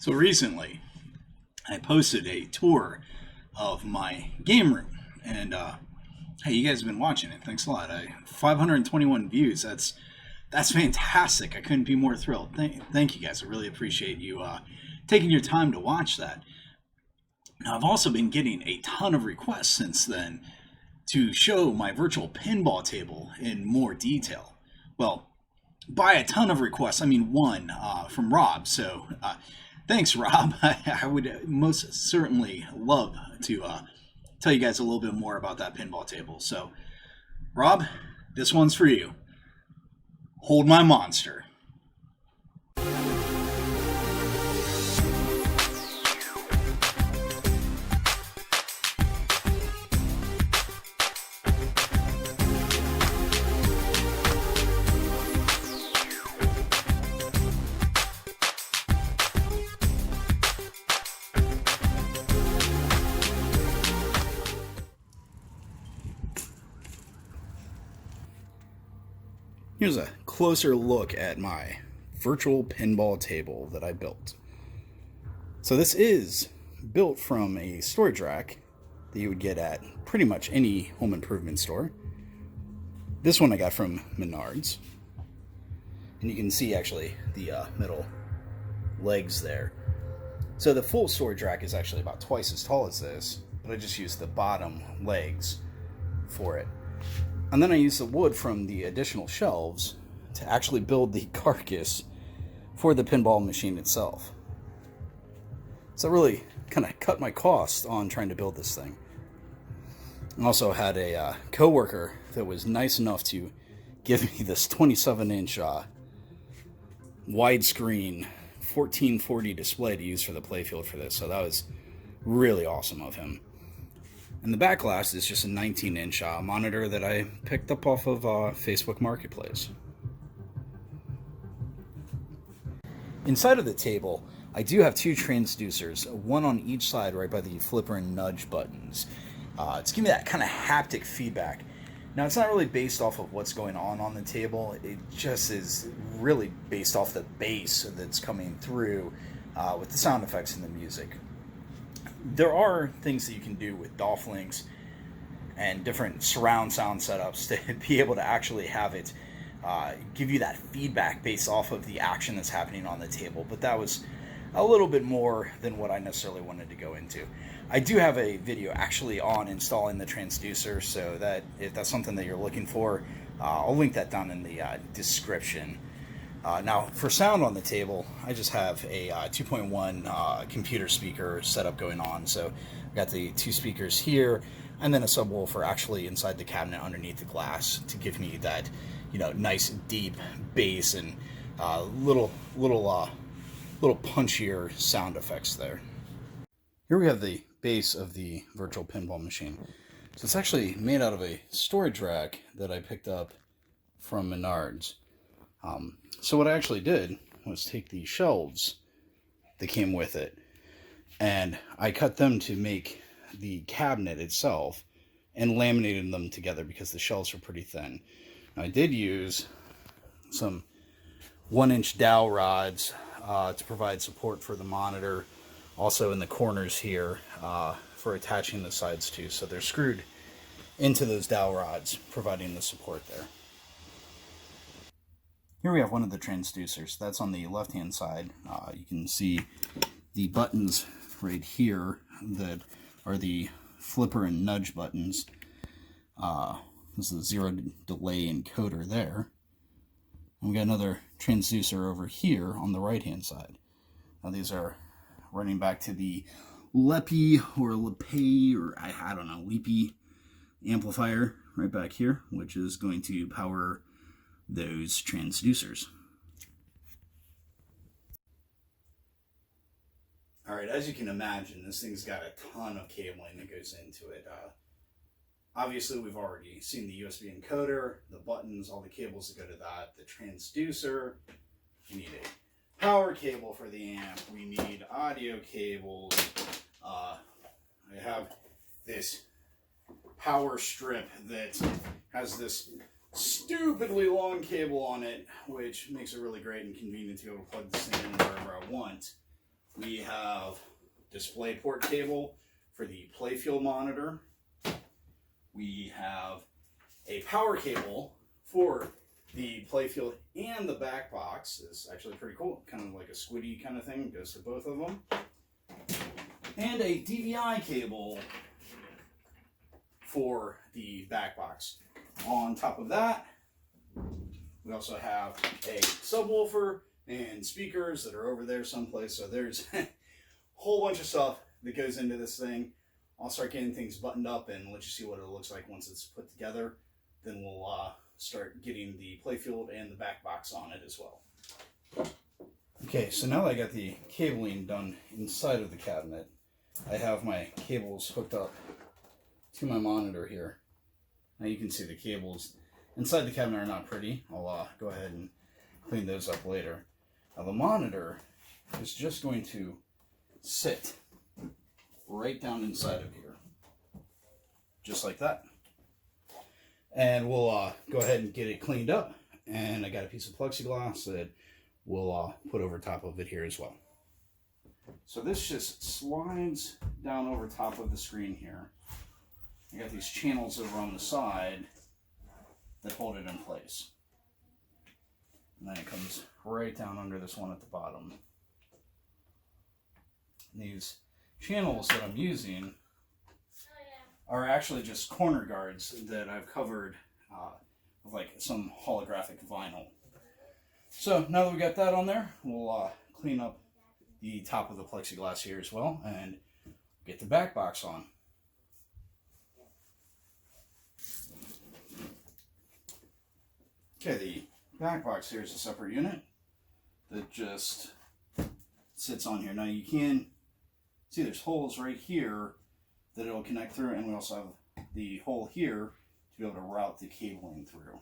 So recently, I posted a tour of my game room, and hey, you guys have been watching it. Thanks a lot. 521 views. That's fantastic. I couldn't be more thrilled. Thank you guys. I really appreciate you taking your time to watch that. Now, I've also been getting a ton of requests since then to show my virtual pinball table in more detail. Well, by a ton of requests, I mean one from Rob. So thanks, Rob. I would most certainly love to tell you guys a little bit more about that pinball table. So, Rob, this one's for you. Hold my monster. Here's a closer look at my virtual pinball table that I built. So this is built from a storage rack that you would get at pretty much any home improvement store. This one I got from Menards. And you can see actually the metal legs there. So the full storage rack is actually about twice as tall as this, but I just used the bottom legs for it. And then I used the wood from the additional shelves to actually build the carcass for the pinball machine itself. So I really kind of cut my cost on trying to build this thing. I also had a coworker that was nice enough to give me this 27-inch widescreen 1440 display to use for the playfield for this. So that was really awesome of him. And the back glass is just a 19-inch monitor that I picked up off of Facebook Marketplace. Inside of the table, I do have two transducers, one on each side right by the flipper and nudge buttons. It's giving me that kind of haptic feedback. Now, it's not really based off of what's going on the table. It just is really based off the bass that's coming through with the sound effects and the music. There are things that you can do with DOF links and different surround sound setups to be able to actually have it give you that feedback based off of the action that's happening on the table. But that was a little bit more than what I necessarily wanted to go into. I do have a video actually on installing the transducer, so that if that's something that you're looking for, I'll link that down in the description. Now, for sound on the table, I just have a 2.1 computer speaker setup going on. So I've got the two speakers here, and then a subwoofer actually inside the cabinet underneath the glass to give me that, nice deep bass and little punchier sound effects there. Here we have the base of the virtual pinball machine. So it's actually made out of a storage rack that I picked up from Menards. So what I actually did was take the shelves that came with it, and I cut them to make the cabinet itself and laminated them together because the shelves are pretty thin. Now, I did use some 1-inch dowel rods to provide support for the monitor, also in the corners here for attaching the sides too. So they're screwed into those dowel rods, providing the support there. Here we have one of the transducers. That's on the left-hand side. You can see the buttons right here that are the flipper and nudge buttons. This is the zero delay encoder there. And we got another transducer over here on the right-hand side. Now these are running back to the LEPI or LEPI or I don't know, LEPI amplifier right back here, which is going to power those transducers. Alright, as you can imagine, this thing's got a ton of cabling that goes into it. Obviously, we've already seen the USB encoder, the buttons, all the cables that go to that, the transducer. We need a power cable for the amp. We need audio cables. I have this power strip that has this stupidly long cable on it, which makes it really great and convenient to be able to plug this thing in wherever I want. We have display port cable for the playfield monitor. We have a power cable for the playfield and the back box. It's actually pretty cool, kind of like a squiddy kind of thing, goes to both of them. And a DVI cable for the back box. On top of that, we also have a subwoofer and speakers that are over there someplace. So there's a whole bunch of stuff that goes into this thing. I'll start getting things buttoned up and let you see what it looks like once it's put together. Then we'll start getting the playfield and the back box on it as well. Okay, so now that I got the cabling done inside of the cabinet, I have my cables hooked up to my monitor here. Now you can see the cables inside the cabinet are not pretty. I'll go ahead and clean those up later. Now the monitor is just going to sit right down inside of here, just like that. And we'll go ahead and get it cleaned up. And I got a piece of plexiglass that we'll put over top of it here as well. So this just slides down over top of the screen here. I got these channels over on the side that hold it in place. And then it comes right down under this one at the bottom. These channels that I'm using are actually just corner guards that I've covered with like some holographic vinyl. So now that we got that on there, we'll clean up the top of the plexiglass here as well and get the back box on. Okay, the back box here is a separate unit that just sits on here. Now you can see there's holes right here that it'll connect through, and we also have the hole here to be able to route the cabling through.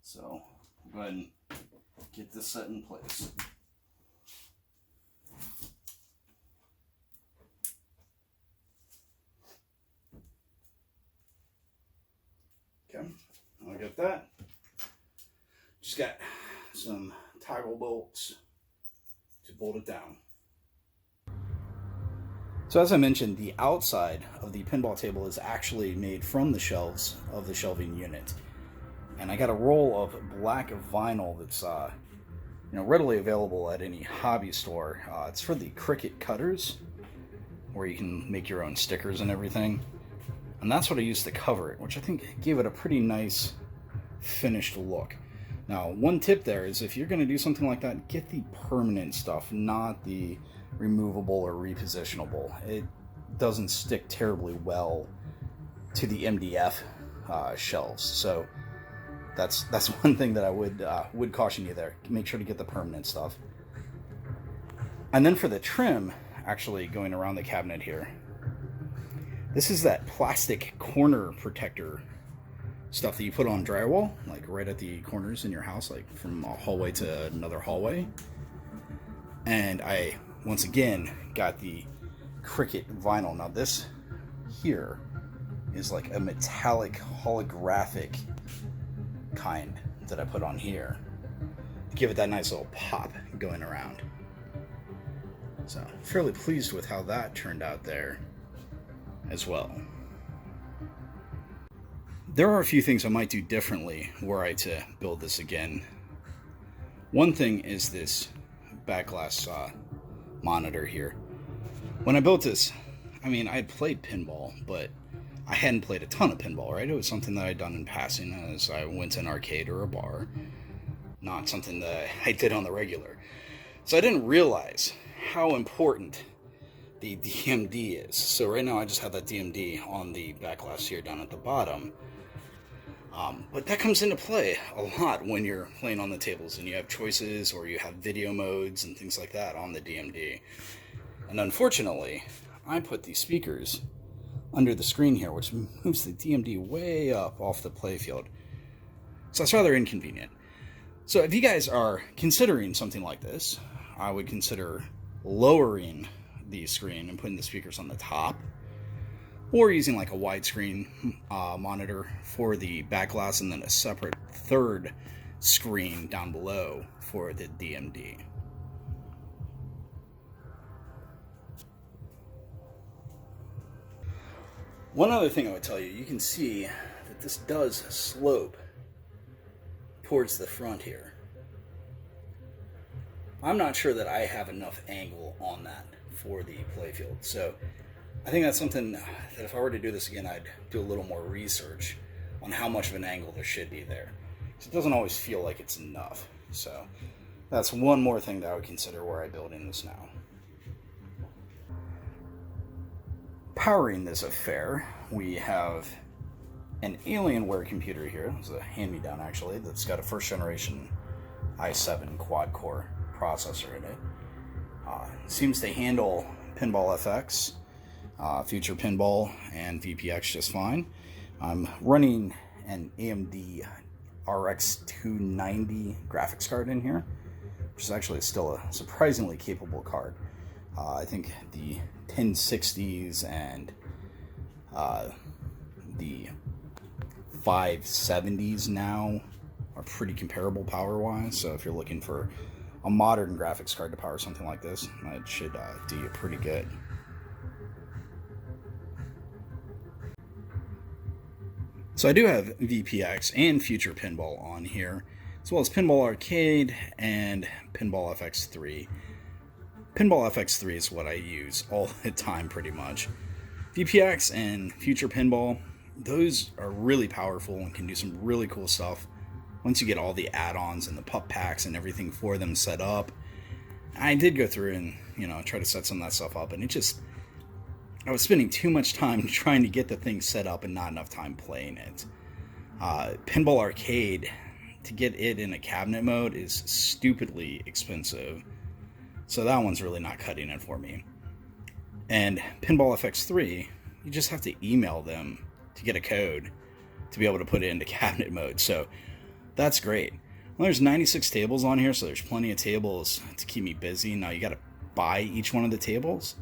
So we'll go ahead and get this set in place. Okay, I'll get that. Just got some toggle bolts to bolt it down. So as I mentioned, the outside of the pinball table is actually made from the shelves of the shelving unit. And I got a roll of black vinyl that's readily available at any hobby store. It's for the Cricut cutters, where you can make your own stickers and everything. And that's what I used to cover it, which I think gave it a pretty nice finished look. Now, one tip there is if you're going to do something like that, get the permanent stuff, not the removable or repositionable. It doesn't stick terribly well to the MDF shelves. So that's one thing that I would caution you there. Make sure to get the permanent stuff. And then for the trim, actually going around the cabinet here, this is that plastic corner protector stuff that you put on drywall, like right at the corners in your house, like from a hallway to another hallway. And I, once again, got the Cricut vinyl. Now this here is like a metallic holographic kind that I put on here to give it that nice little pop going around. So fairly pleased with how that turned out there as well. There are a few things I might do differently were I to build this again. One thing is this back glass monitor here. When I built this, I mean, I had played pinball, but I hadn't played a ton of pinball, right? It was something that I'd done in passing as I went to an arcade or a bar, not something that I did on the regular. So I didn't realize how important the DMD is. So right now I just have that DMD on the back glass here down at the bottom. But that comes into play a lot when you're playing on the tables and you have choices or you have video modes and things like that on the DMD. And unfortunately, I put these speakers under the screen here, which moves the DMD way up off the playfield. So that's rather inconvenient. So if you guys are considering something like this, I would consider lowering the screen and putting the speakers on the top, or using like a widescreen monitor for the back glass and then a separate third screen down below for the DMD. One other thing I would tell you, you can see that this does slope towards the front here. I'm not sure that I have enough angle on that for the playfield. So I think that's something that if I were to do this again, I'd do a little more research on how much of an angle there should be there. It doesn't always feel like it's enough. So that's one more thing that I would consider where I build in this now. Powering this affair, we have an Alienware computer here. It's a hand-me-down actually, that's got a first generation i7 quad-core processor in it. Seems to handle Pinball FX, Future Pinball, and VPX just fine. I'm running an AMD RX 290 graphics card in here, which is actually still a surprisingly capable card. I think the 1060s and the 570s now are pretty comparable power-wise, so if you're looking for a modern graphics card to power something like this, it should do you pretty good. So I do have VPX and Future Pinball on here, as well as Pinball Arcade and Pinball FX3. Pinball FX3 is what I use all the time pretty much. VPX and Future Pinball, those are really powerful and can do some really cool stuff once you get all the add-ons and the pup packs and everything for them set up. I did go through and, try to set some of that stuff up, and I was spending too much time trying to get the thing set up and not enough time playing it. Pinball Arcade, to get it in a cabinet mode, is stupidly expensive. So that one's really not cutting it for me. And Pinball FX3, you just have to email them to get a code to be able to put it into cabinet mode. So that's great. Well, there's 96 tables on here, so there's plenty of tables to keep me busy. Now you got to buy each one of the tables,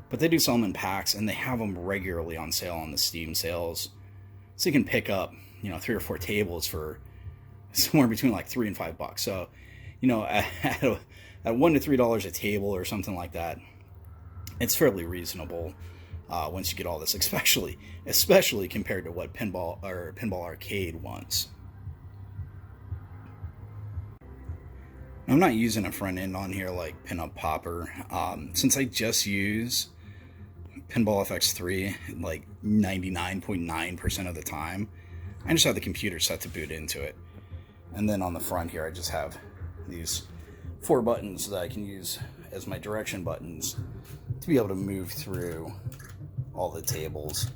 but they do sell them in packs, and they have them regularly on sale on the Steam sales. So you can pick up, 3 or 4 tables for somewhere between like $3 and $5. So, at $1 to $3 a table or something like that, it's fairly reasonable once you get all this, especially compared to what Pinball Arcade wants. I'm not using a front end on here like Pinup Popper. Since I just use Pinball FX3 like 99.9% of the time, I just have the computer set to boot into it. And then on the front here, I just have these 4 buttons that I can use as my direction buttons to be able to move through all the tables.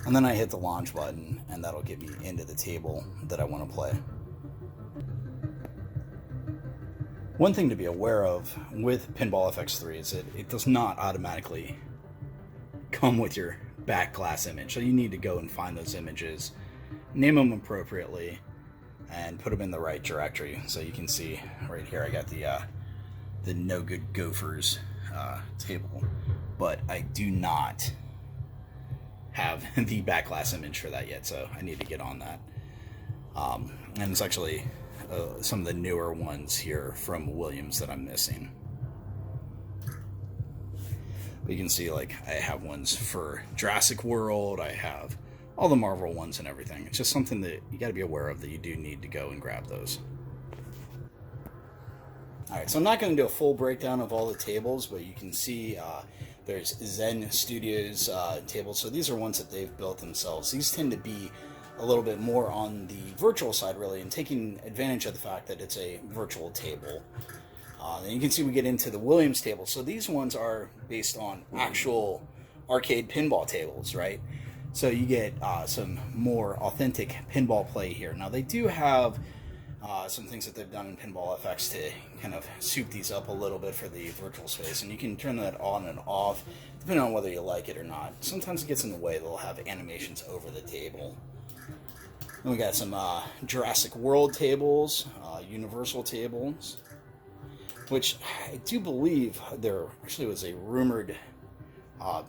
And then I hit the launch button, and that'll get me into the table that I want to play. One thing to be aware of with Pinball FX3 is that it does not automatically come with your back glass image. So you need to go and find those images, name them appropriately, and put them in the right directory. So you can see right here I got the No Good Gophers table, but I do not have the back glass image for that yet, so I need to get on that. And it's actually some of the newer ones here from Williams that I'm missing. But you can see, like, I have ones for Jurassic World, I have all the Marvel ones and everything. It's just something that you got to be aware of, that you do need to go and grab those. Alright, so I'm not going to do a full breakdown of all the tables, but you can see there's Zen Studios tables. So these are ones that they've built themselves. These tend to be a little bit more on the virtual side, really, and taking advantage of the fact that it's a virtual table. Then you can see we get into the Williams table. So these ones are based on actual arcade pinball tables, right? So you get some more authentic pinball play here. Now they do have some things that they've done in Pinball FX to kind of soup these up a little bit for the virtual space, and you can turn that on and off depending on whether you like it or not. Sometimes it gets in the way. They'll have animations over the table. Then we got some Jurassic World tables, Universal tables, which I do believe there actually was a rumored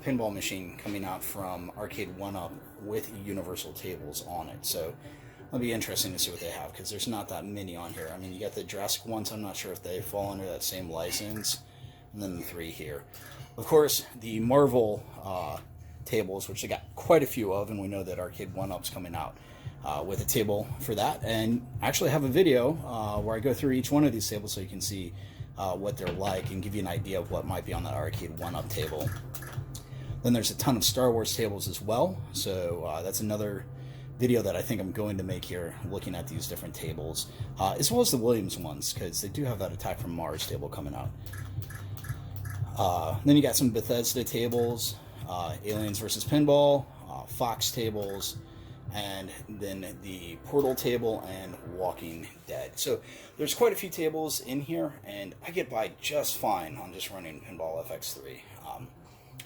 pinball machine coming out from Arcade 1-Up with Universal tables on it. So it'll be interesting to see what they have, because there's not that many on here. I mean, you got the Jurassic ones. I'm not sure if they fall under that same license. And then the 3 here. Of course, the Marvel tables, which they got quite a few of, and we know that Arcade 1-Up's coming out with a table for that. And I actually have a video where I go through each one of these tables so you can see what they're like and give you an idea of what might be on that Arcade 1-Up table. Then there's a ton of Star Wars tables as well, so that's another video that I think I'm going to make here, looking at these different tables, as well as the Williams ones, because they do have that Attack from Mars table coming out. Then you got some Bethesda tables, Aliens vs. Pinball, Fox tables, and then the Portal table and Walking Dead. So there's quite a few tables in here, and I get by just fine on just running Pinball FX3.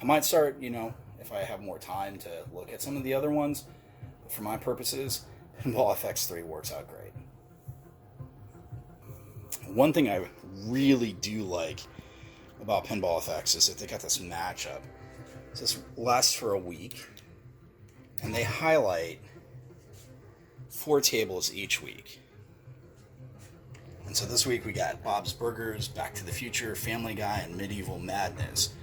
I might start, if I have more time to look at some of the other ones. For my purposes, Pinball FX3 works out great. One thing I really do like about Pinball FX is that they got this matchup. So this lasts for a week, and they highlight 4 tables each week. And so this week we got Bob's Burgers, Back to the Future, Family Guy, and Medieval Madness.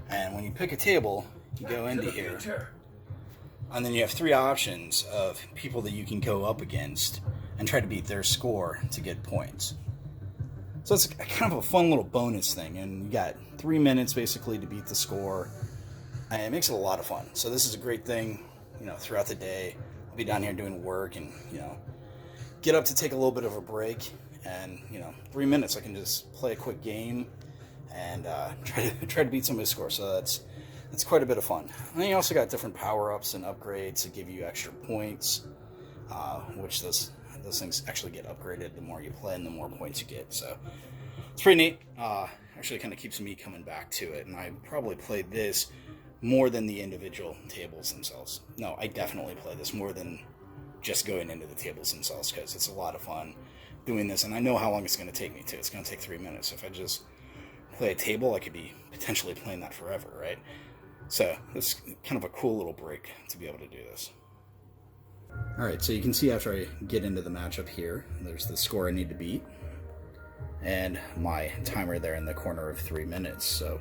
And when you pick a table, you go into here, and then you have 3 options of people that you can go up against and try to beat their score to get points. So it's kind of a fun little bonus thing, and you got 3 minutes basically to beat the score, and it makes it a lot of fun. So this is a great thing, throughout the day. I'll be down here doing work and, get up to take a little bit of a break, and, 3 minutes I can just play a quick game and try to beat somebody's score. So that's quite a bit of fun. And then you also got different power-ups and upgrades to give you extra points, which those things actually get upgraded the more you play and the more points you get. So it's pretty neat. Actually kind of keeps me coming back to it, and I probably played this more than the individual tables themselves. No, I definitely play this more than just going into the tables themselves, because it's a lot of fun doing this, and I know how long it's going to take me to. It's going to take 3 minutes. If I just play a table, I could be potentially playing that forever, right? So it's kind of a cool little break to be able to do this. Alright, so you can see after I get into the matchup here, there's the score I need to beat, and my timer there in the corner of 3 minutes. So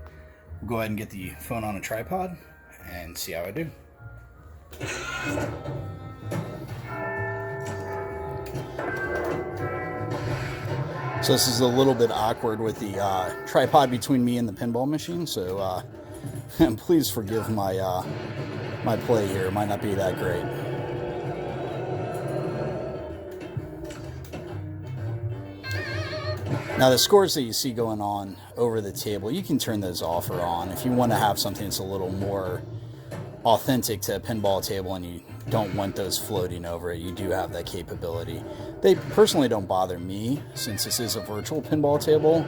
we'll go ahead and get the phone on a tripod and see how I do. So this is a little bit awkward with the tripod between me and the pinball machine, so please forgive my my play here. It might not be that great. Now the scores that you see going on over the table, you can turn those off or on. If you want to have something that's a little more authentic to a pinball table and you don't want those floating over it, you do have that capability. They personally don't bother me, since this is a virtual pinball table.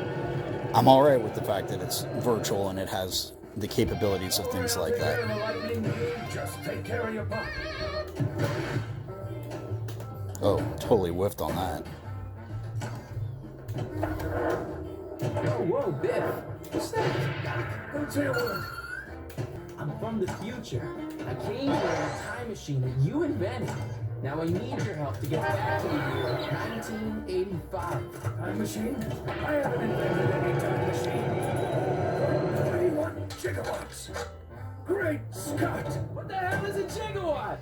I'm alright with the fact that it's virtual and it has the capabilities of things like that. Just take care of your butt. Oh, totally whiffed on that. Whoa, Biff. What's that? Don't say a word. I'm from the future. I came here in a time machine that you invented. Now I need your help to get back to the year of 1985. Time machine? I haven't invented any time machine. 21 gigawatts. Great Scott! What the hell is a gigawatt?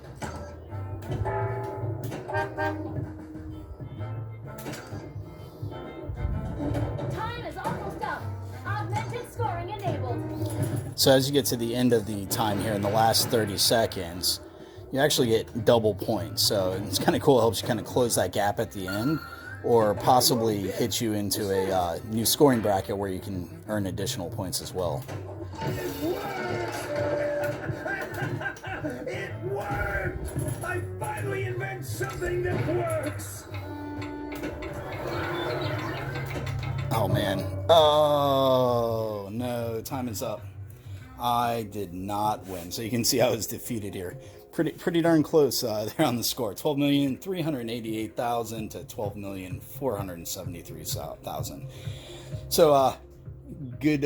Time is almost up. Augmented scoring enabled. So as you get to the end of the time here in the last 30 seconds, you actually get double points. So it's kind of cool. It helps you kind of close that gap at the end, or possibly hit you into a new scoring bracket where you can earn additional points as well. It worked! I finally invent something that works! Oh man. Oh no, time is up. I did not win. So you can see I was defeated here. Pretty darn close there on the score. 12,388,000 to 12,473,000. So good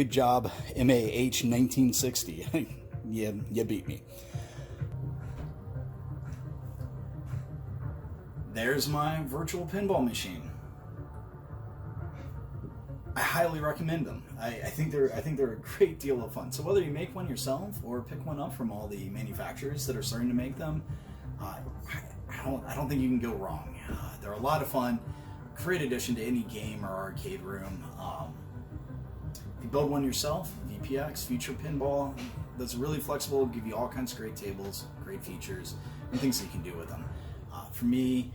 job, MAH 1960. You beat me. There's my virtual pinball machine. I highly recommend them. I think they're a great deal of fun. So whether you make one yourself or pick one up from all the manufacturers that are starting to make them, I don't think you can go wrong. They're a lot of fun. Great addition to any game or arcade room. If you build one yourself, VPX, Future Pinball, that's really flexible, give you all kinds of great tables, great features, and things that you can do with them. For me,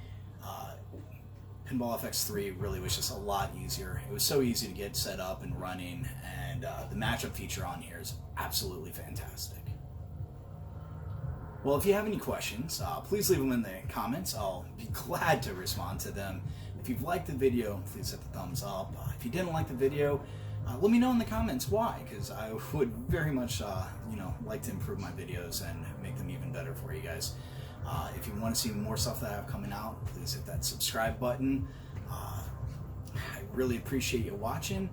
Pinball FX3 really was just a lot easier. It was so easy to get set up and running, and the matchup feature on here is absolutely fantastic. Well, if you have any questions, please leave them in the comments. I'll be glad to respond to them. If you've liked the video, please hit the thumbs up. If you didn't like the video, let me know in the comments why, because I would very much like to improve my videos and make them even better for you guys. If you want to see more stuff that I have coming out, please hit that subscribe button. I really appreciate you watching,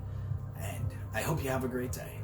and I hope you have a great day.